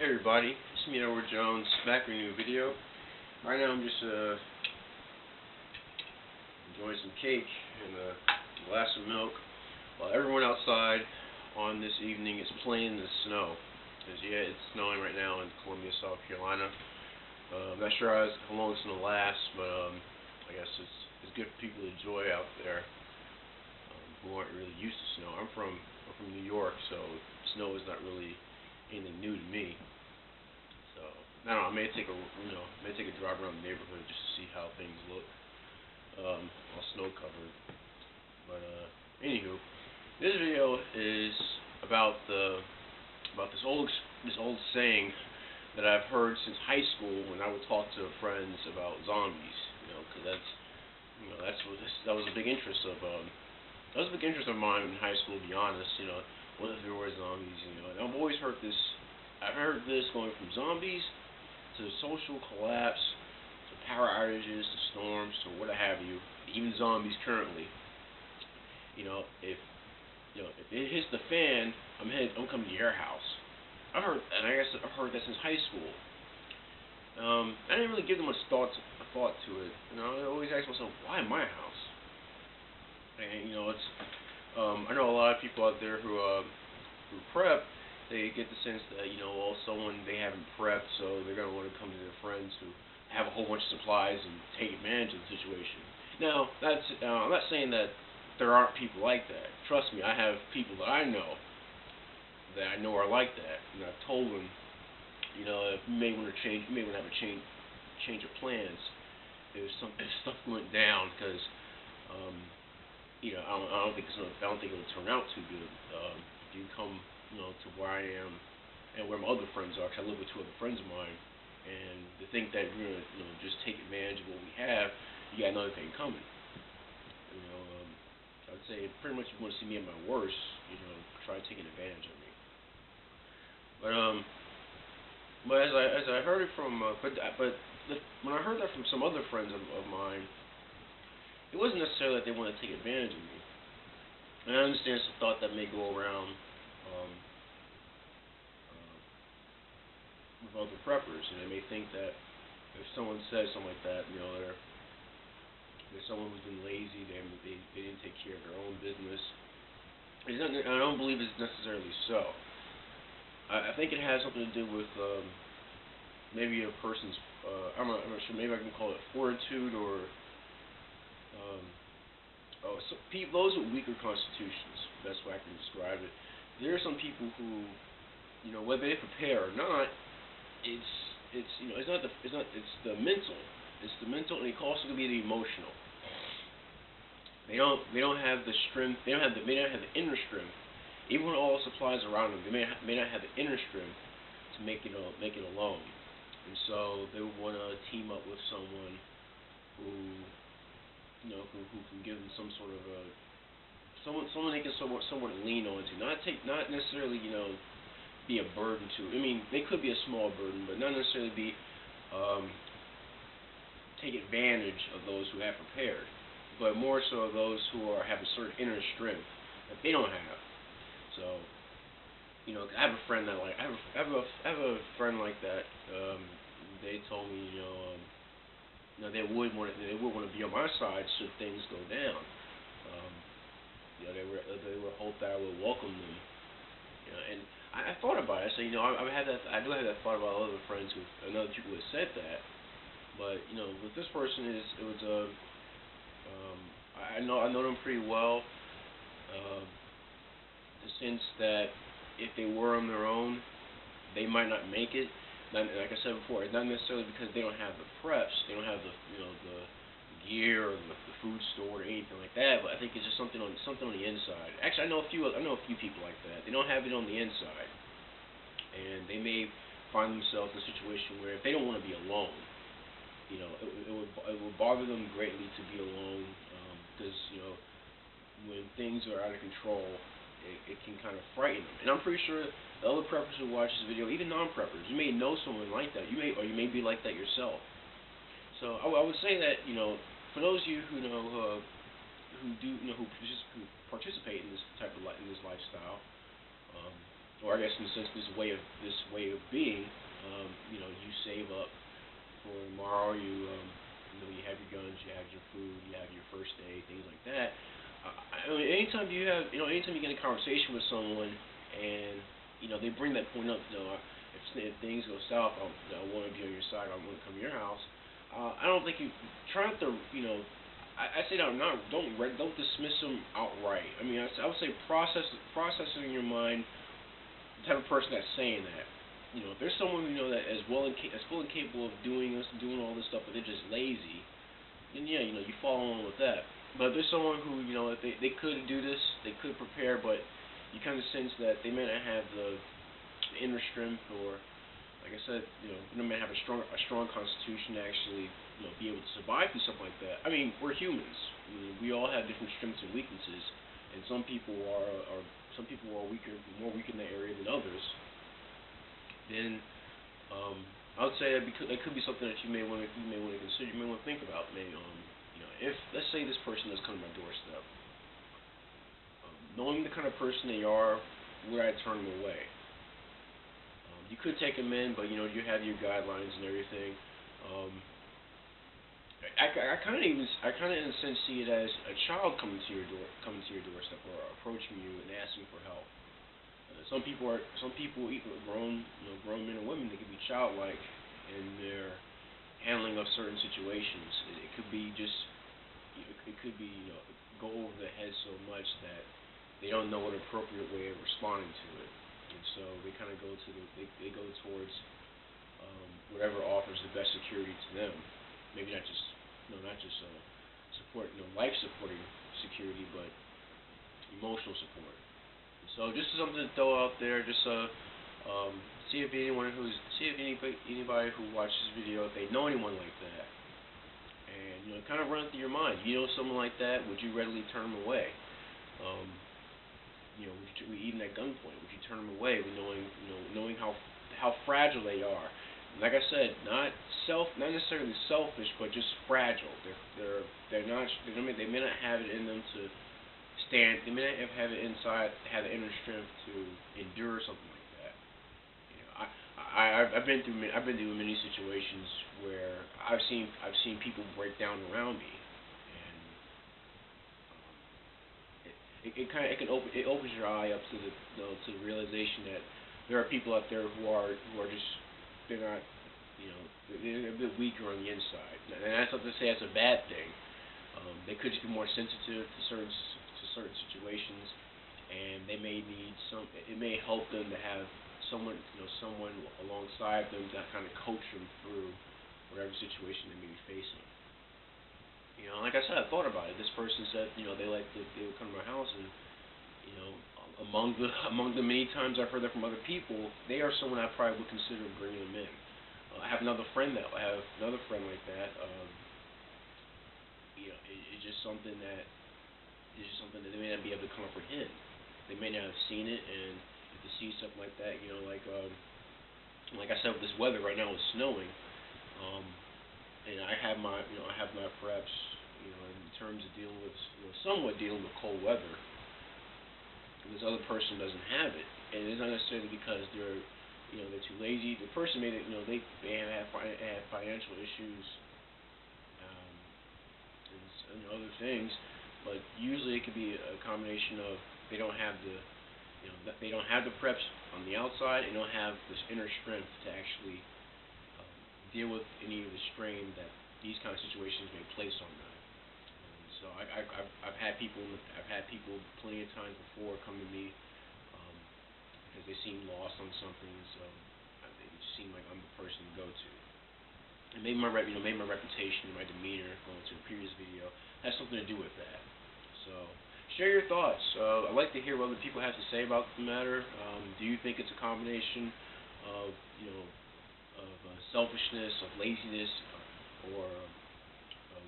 Hey everybody, it's me Edward Jones, back with a new video. Right now I'm just enjoying some cake and a glass of milk while everyone outside on this evening is playing in the snow. Because yeah, it's snowing right now in Columbia, South Carolina. I'm not sure how long it's going to last, but I guess it's good for people to enjoy out there who aren't really used to snow. I'm from New York, so snow is not really anything new to me. So I don't know, I may take a drive around the neighborhood just to see how things look, all snow covered. But anywho, this video is about this old saying that I've heard since high school when I would talk to friends about zombies. Because that was a big interest of mine in high school. To be honest, what if there were zombies? And I've always heard this. I've heard this going from zombies to social collapse to power outages to storms to what have you. Even zombies currently. If it hits the fan, I'm coming to your house. I've heard that since high school. I didn't really give them much thought to it. I always ask myself, why my house? And I know a lot of people out there who prep. They get the sense that someone they haven't prepped, so they're gonna want to come to their friends who have a whole bunch of supplies and take advantage of the situation. Now, I'm not saying that there aren't people like that. Trust me, I have people that I know are like that, and I've told them, if you may want to change, you may want to have a change of plans if stuff went down, because I don't think it'll turn out too good. If you come, to where I am and where my other friends are, 'cause I live with two other friends of mine, and to think that we're gonna, just take advantage of what we have, you got another thing coming. I'd say pretty much if you want to see me at my worst, try taking advantage of me. But as I heard it from, when I heard that from some other friends of mine, it wasn't necessarily that they wanted to take advantage of me. And I understand some thought that may go around with other preppers, and they may think that if someone says something like that, they're someone who's been lazy, they didn't take care of their own business. I don't believe it's necessarily so. I think it has something to do with maybe a person's, I'm not sure, maybe I can call it fortitude or those with weaker constitutions. Best way I can describe it. There are some people who, whether they prepare or not, it's the mental. It's the mental, and it can also be the emotional. They don't have the strength. They may not have the inner strength. Even when all the supplies are around them, they may not have the inner strength to make it alone. And so they would want to team up with someone who can give them some sort of someone they can somewhat lean on to. Not necessarily be a burden to. I mean, they could be a small burden, but not necessarily be take advantage of those who have prepared, but more so those who have a certain inner strength that they don't have. So, I have a friend that I have a friend like that. They told me, they would want to be on my side should things go down. They were hope that I would welcome them. And I thought about it. So, I do have that thought about other friends and other people who have said that. But with this person, I know them pretty well. In the sense that if they were on their own, they might not make it. Like I said before, it's not necessarily because they don't have the preps, they don't have the the gear or the food stored or anything like that. But I think it's just something on the inside. Actually, I know a few people like that. They don't have it on the inside, and they may find themselves in a situation where if they don't want to be alone, it would bother them greatly to be alone, because when things are out of control, it can kind of frighten them. And I'm pretty sure the other preppers who watch this video, even non-preppers, you may know someone like that. You may be like that yourself. So I would say that for those of you who who participate in this lifestyle, or I guess in a sense this way of being. You save up for tomorrow. You have your guns, you have your food, you have your first aid, things like that. Anytime anytime you get in a conversation with someone and they bring that point up, if things go south, I want to be on your side. I want to come to your house. I don't think you try not to, I say don't dismiss them outright. I mean, I would say process it in your mind. The type of person that's saying that. If there's someone that is fully capable of doing all this stuff, but they're just lazy, then yeah, you follow along with that. But if there's someone who if they could do this, they could prepare, but you kind of sense that they may not have the inner strength, or like I said, they may have a strong constitution to actually be able to survive through something like that. I mean, we're humans. We all have different strengths and weaknesses, and some people are more weak in that area than others. Then I would say that could be something that you may want to consider. You may want to think about. Maybe if let's say this person does come to my doorstep, knowing the kind of person they are, would I turn them away? You could take them in, but you have your guidelines and everything. I kind of in a sense see it as a child coming to your doorstep, or approaching you and asking for help. Some people, even grown men and women, they can be childlike in their handling of certain situations. It could be go over their head so much that they don't know an appropriate way of responding to it, and so they kind of go towards whatever offers the best security to them. Maybe not just support, life supporting security, but emotional support. So just something to throw out there. Just see if anybody who watches this video, if they know anyone like that, and kind of run it through your mind. Someone like that, would you readily turn them away? Even at gunpoint, would you turn them away, knowing how fragile they are? And like I said, not necessarily selfish, but just fragile. They may not have it in them to stand. They may not have it inside, have the inner strength to endure something like that. I've been through many situations where I've seen people break down around me, and it opens your eye up to the realization that there are people out there who are just they're a bit weaker on the inside, and that's not to say that's a bad thing. They could just be more sensitive to certain situations, and they may need it may help them to have someone alongside them that kind of coach them through whatever situation they may be facing. Like I said, I thought about it. This person said, they would come to my house, and among the many times I've heard that from other people, they are someone I probably would consider bringing them in. I have another friend like that. It's just something that they may not be able to comprehend. They may not have seen it, and if they see something like that, like I said, with this weather right now, it's snowing, and I have my preps, in terms of somewhat dealing with cold weather. This other person doesn't have it, and it's not necessarily because they're too lazy. The person may have financial issues, and other things, but usually it could be a combination of they don't have the preps on the outside, and don't have this inner strength to actually deal with any of the strain that these kind of situations may place on them. So I've had people plenty of times before come to me because they seem lost on something, so they seem like I'm the person to go to. And maybe my reputation, my demeanor, going to a previous video, has something to do with that. So share your thoughts. I'd like to hear what other people have to say about the matter. Do you think it's a combination of selfishness, of laziness, or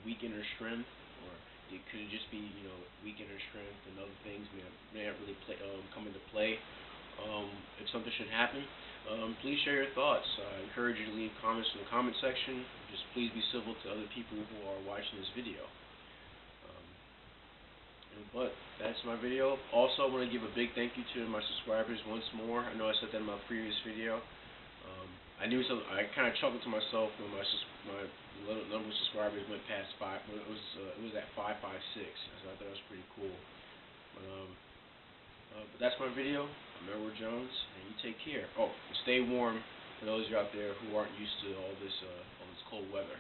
weak inner strength, or could it just be weak inner strength and other things may not really come into play? If something should happen, please share your thoughts. I encourage you to leave comments in the comment section. Just please be civil to other people who are watching this video. But that's my video. Also, I want to give a big thank you to my subscribers once more. I know I said that in my previous video. I knew some. I kind of chuckled to myself when my little number of subscribers went past 5. When it was at 556. So I thought that was pretty cool. But that's my video. I'm Edward Jones, and you take care. Oh, and stay warm for those of you out there who aren't used to all this cold weather.